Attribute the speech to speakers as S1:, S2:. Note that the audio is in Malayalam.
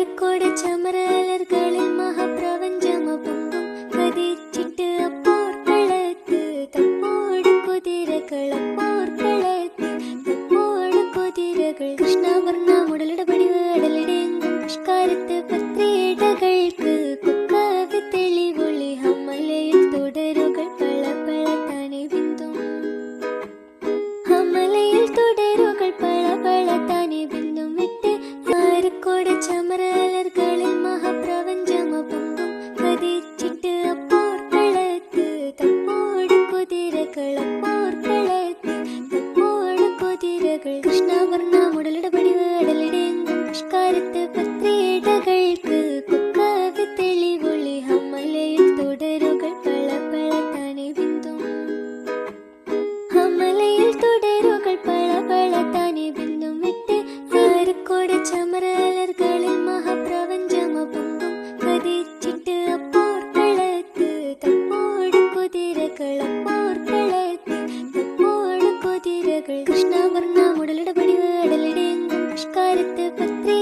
S1: ആരക്കോട് ചമരലർകളിൽ മഹാപ്രപഞ്ചമപൊങ്കും കതിച്ചിട്ട് അപ്പോർക്കളത്ത് തപ്പോട് കുതിരകളപ്പോർക്കളത്ത് തപ്പോട് കുതിരകൾ കൃഷ്ണവർണ്ണ മുടലിട പടിവ് അടലിടെങ്കും പുഷ്കാരത്ത് പത്രിയിടകൾക്ക് കുക്കാവ് തെളിവൊളി ഹമ്മലയിൽ തുടരുകൾ പള പള താനെ ബിന്ദും ഹമ്മലയിൽ തുടരുകൾ പള പള താനെ ബിന്ദും വിട്ട് ആരക്കോട് ചമരലർകളിൽ മഹാപ്രപഞ്ചമപൊങ്കും കതിച്ചിട്ട് അപ്പോർക്കളത്ത് തപ്പോട് കുതിരകളപ്പോർക്കളത്ത് തപ്പോട് കുതിരകൾ കൃഷ്ണവർണ്ണ മുടലിട പടിവ് അടലിടെങ്കും പുഷ്കാരത്ത് പത്രിയിടകൾക്ക് കുക്കാവ് തെളിവൊളി ഹമ്മലയിൽ തുടരുകൾ പള പള താനെ ബിന്ദും ഹമ്മലയിൽ തുടരുകൾ പള പള താനെ ബിന്ദും വിട്ട് ആരക്കോട് ചമരലർകളിൽ മഹാപ്രപഞ്ചമപൊങ്കും കതിച്ചിട്ട് അപ്പോർക്കളത്ത് തപ്പോട് കുതിരകളപ്പോർക്കളത്ത് തപ്പോട് കുതിരകൾ കൃഷ്ണവർണ്ണ മുടലിട പടിവ് അടലിടെങ്കും പുഷ്കാരത്ത് പത്രി